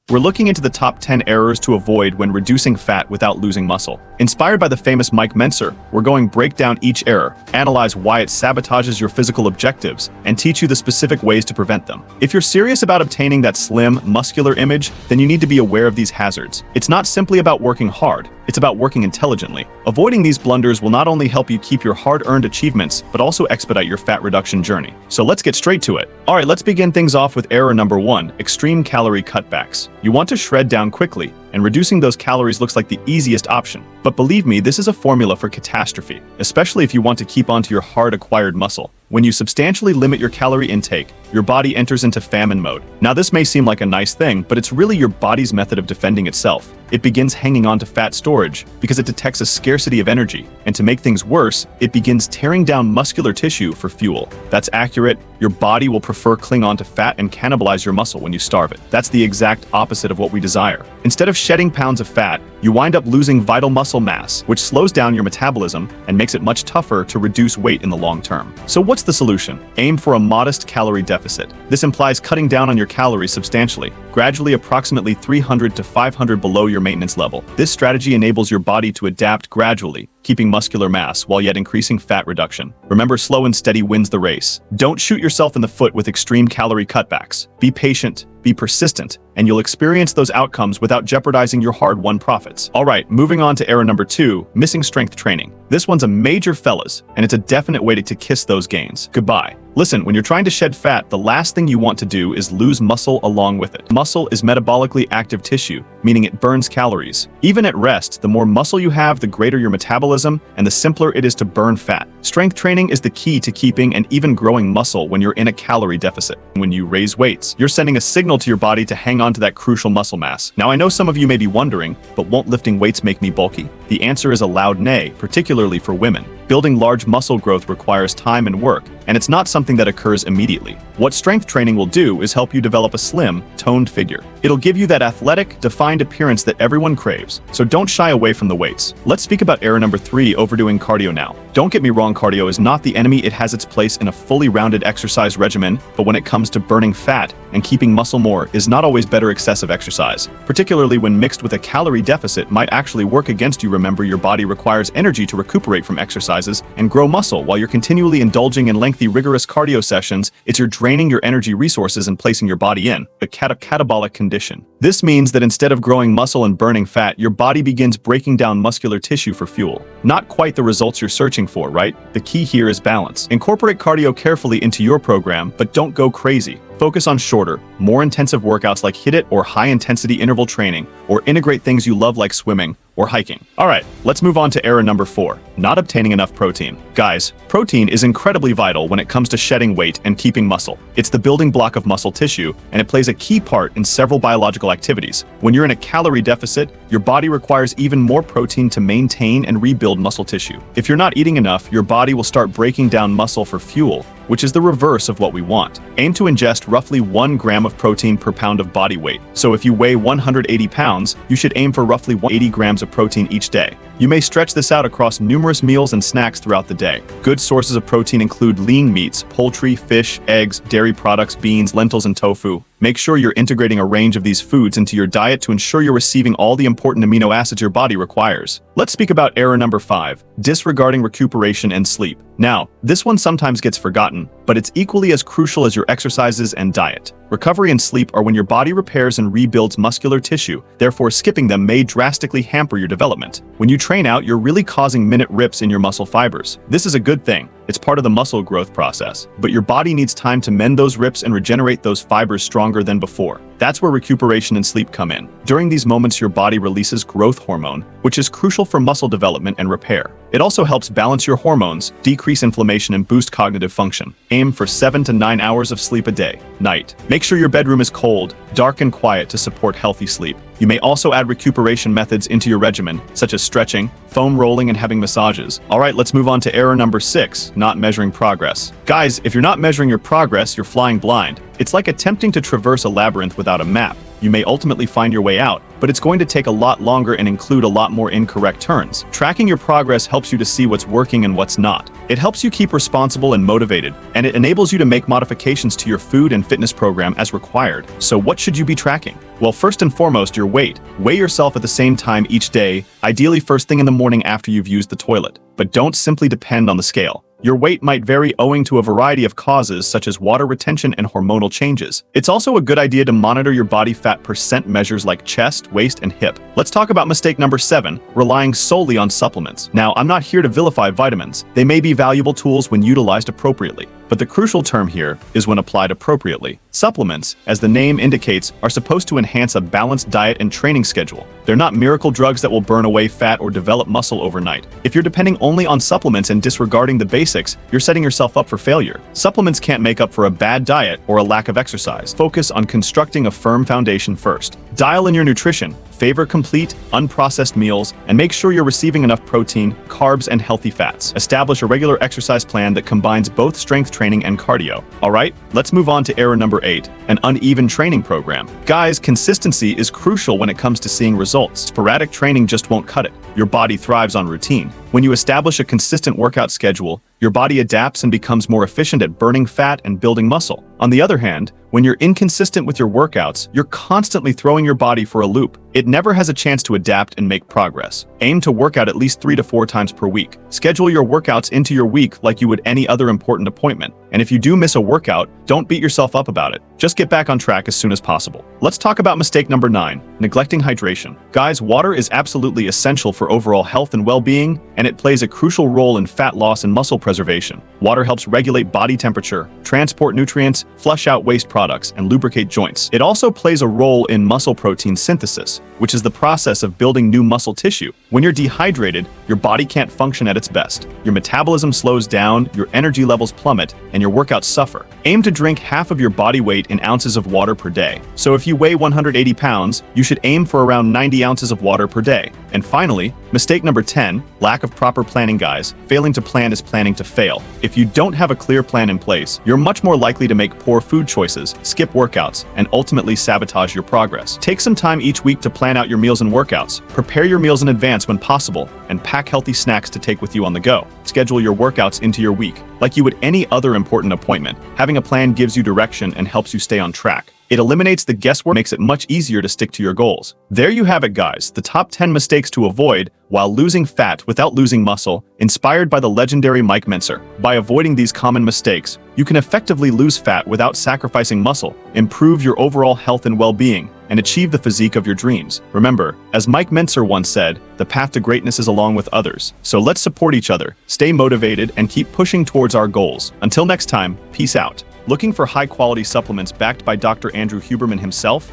we're looking into the top 10 errors to avoid when reducing fat without losing muscle. Inspired by the famous Mike Mentzer, we're going to break down each error, analyze why it sabotages your physical objectives, and teach you the specific ways to prevent them. If you're serious about obtaining that slim, muscular image, then you need to be aware of these hazards. It's not simply about working hard, it's about working intelligently. Avoiding these blunders will not only help you keep your hard-earned achievements, but also expedite your fat reduction journey. So let's get straight to it. All right, let's begin things off with error number 1, extreme calorie cutbacks. You want to shred down quickly, and reducing those calories looks like the easiest option. But believe me, this is a formula for catastrophe, especially if you want to keep onto your hard-acquired muscle. When you substantially limit your calorie intake, your body enters into famine mode. Now, this may seem like a nice thing, but it's really your body's method of defending itself. It begins hanging on to fat storage because it detects a scarcity of energy, and to make things worse, it begins tearing down muscular tissue for fuel. That's accurate. Your body will prefer cling on to fat and cannibalize your muscle when you starve it. That's the exact opposite of what we desire. Instead of shedding pounds of fat, you wind up losing vital muscle mass, which slows down your metabolism and makes it much tougher to reduce weight in the long term. So what's the solution? Aim for a modest calorie deficit. This implies cutting down on your calories substantially, gradually approximately 300 to 500 below your maintenance level. This strategy enables your body to adapt gradually, keeping muscular mass while yet increasing fat reduction. Remember, slow and steady wins the race. Don't shoot yourself in the foot with extreme calorie cutbacks. Be patient, be persistent, and you'll experience those outcomes without jeopardizing your hard-won profits. All right, moving on to error number 2, missing strength training. This one's a major, fellas, and it's a definite way to kiss those gains goodbye. Listen, when you're trying to shed fat, the last thing you want to do is lose muscle along with it. Muscle is metabolically active tissue, meaning it burns calories. Even at rest, the more muscle you have, the greater your metabolism, and the simpler it is to burn fat. Strength training is the key to keeping and even growing muscle when you're in a calorie deficit. When you raise weights, you're sending a signal to your body to hang on to that crucial muscle mass. Now, I know some of you may be wondering, but won't lifting weights make me bulky? The answer is a loud nay, particularly for women. Building large muscle growth requires time and work, and it's not something that occurs immediately. What strength training will do is help you develop a slim, toned figure. It'll give you that athletic, defined appearance that everyone craves, so don't shy away from the weights. Let's speak about error number 3, overdoing cardio now. Don't get me wrong, cardio is not the enemy. It has its place in a fully rounded exercise regimen, but when it comes to burning fat and keeping muscle, more is not always better. Excessive exercise, particularly when mixed with a calorie deficit, might actually work against you. Remember, your body requires energy to recuperate from exercises and grow muscle. While you're continually indulging in lengthy, rigorous cardio sessions, you're draining your energy resources and placing your body in a catabolic condition. This means that instead of growing muscle and burning fat, your body begins breaking down muscular tissue for fuel. Not quite the results you're searching for, right? The key here is balance. Incorporate cardio carefully into your program, but don't go crazy. Focus on shorter, more intensive workouts like HIIT or high-intensity interval training, or integrate things you love like swimming or hiking. All right, let's move on to error number 4, not obtaining enough protein. Guys, protein is incredibly vital when it comes to shedding weight and keeping muscle. It's the building block of muscle tissue, and it plays a key part in several biological activities. When you're in a calorie deficit, your body requires even more protein to maintain and rebuild muscle tissue. If you're not eating enough, your body will start breaking down muscle for fuel, which is the reverse of what we want. Aim to ingest roughly 1 gram of protein per pound of body weight. So if you weigh 180 pounds, you should aim for roughly 80 grams of protein each day. You may stretch this out across numerous meals and snacks throughout the day. Good sources of protein include lean meats, poultry, fish, eggs, dairy products, beans, lentils, and tofu. Make sure you're integrating a range of these foods into your diet to ensure you're receiving all the important amino acids your body requires. Let's speak about error number 5, disregarding recuperation and sleep. Now, this one sometimes gets forgotten, but it's equally as crucial as your exercises and diet. Recovery and sleep are when your body repairs and rebuilds muscular tissue, therefore skipping them may drastically hamper your development. When you train out, you're really causing minute rips in your muscle fibers. This is a good thing. It's part of the muscle growth process, but your body needs time to mend those rips and regenerate those fibers stronger than before. That's where recuperation and sleep come in. During these moments, your body releases growth hormone, which is crucial for muscle development and repair. It also helps balance your hormones, decrease inflammation, and boost cognitive function. Aim for 7 to 9 hours of sleep a day. Night. Make sure your bedroom is cold, dark, and quiet to support healthy sleep. You may also add recuperation methods into your regimen, such as stretching, foam rolling, and having massages. All right, let's move on to error number 6, not measuring progress. Guys, if you're not measuring your progress, you're flying blind. It's like attempting to traverse a labyrinth without a map. You may ultimately find your way out, but it's going to take a lot longer and include a lot more incorrect turns. Tracking your progress helps you to see what's working and what's not. It helps you keep responsible and motivated, and it enables you to make modifications to your food and fitness program as required. So what should you be tracking? Well, first and foremost, your weight. Weigh yourself at the same time each day, ideally first thing in the morning after you've used the toilet. But don't simply depend on the scale. Your weight might vary owing to a variety of causes such as water retention and hormonal changes. It's also a good idea to monitor your body fat percent measures like chest, waist, and hip. Let's talk about mistake number 7, relying solely on supplements. Now, I'm not here to vilify vitamins. They may be valuable tools when utilized appropriately, but the crucial term here is when applied appropriately. Supplements, as the name indicates, are supposed to enhance a balanced diet and training schedule. They're not miracle drugs that will burn away fat or develop muscle overnight. If you're depending only on supplements and disregarding the basics, you're setting yourself up for failure. Supplements can't make up for a bad diet or a lack of exercise. Focus on constructing a firm foundation first. Dial in your nutrition. Favor complete, unprocessed meals, and make sure you're receiving enough protein, carbs, and healthy fats. Establish a regular exercise plan that combines both strength training and cardio. Alright, let's move on to error number 8, an uneven training program. Guys, consistency is crucial when it comes to seeing results. Sporadic training just won't cut it. Your body thrives on routine. When you establish a consistent workout schedule, your body adapts and becomes more efficient at burning fat and building muscle. On the other hand, when you're inconsistent with your workouts, you're constantly throwing your body for a loop. It never has a chance to adapt and make progress. Aim to work out at least 3 to 4 times per week. Schedule your workouts into your week like you would any other important appointment. And if you do miss a workout, don't beat yourself up about it. Just get back on track as soon as possible. Let's talk about mistake number 9, neglecting hydration. Guys, water is absolutely essential for overall health and well-being, and it plays a crucial role in fat loss and muscle preservation. Water helps regulate body temperature, transport nutrients, flush out waste products, and lubricate joints. It also plays a role in muscle protein synthesis, which is the process of building new muscle tissue. When you're dehydrated, your body can't function at its best. Your metabolism slows down, your energy levels plummet, and your workouts suffer. Aim to drink half of your body weight in ounces of water per day. So if you weigh 180 pounds, you should aim for around 90 ounces of water per day. And finally, mistake number 10, lack of proper planning. Guys, failing to plan is planning to fail. If you don't have a clear plan in place, you're much more likely to make poor food choices, skip workouts, and ultimately sabotage your progress. Take some time each week to plan out your meals and workouts. Prepare your meals in advance when possible, and pack healthy snacks to take with you on the go. Schedule your workouts into your week, like you would any other important appointment. Having a plan gives you direction and helps you stay on track. It eliminates the guesswork, makes it much easier to stick to your goals. There you have it, guys, the top 10 mistakes to avoid while losing fat without losing muscle, inspired by the legendary Mike Mentzer. By avoiding these common mistakes, you can effectively lose fat without sacrificing muscle, improve your overall health and well-being, and achieve the physique of your dreams. Remember, as Mike Mentzer once said, the path to greatness is along with others. So let's support each other, stay motivated, and keep pushing towards our goals. Until next time, peace out. Looking for high-quality supplements backed by Dr. Andrew Huberman himself?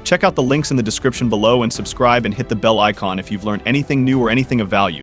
Check out the links in the description below and subscribe and hit the bell icon if you've learned anything new or anything of value.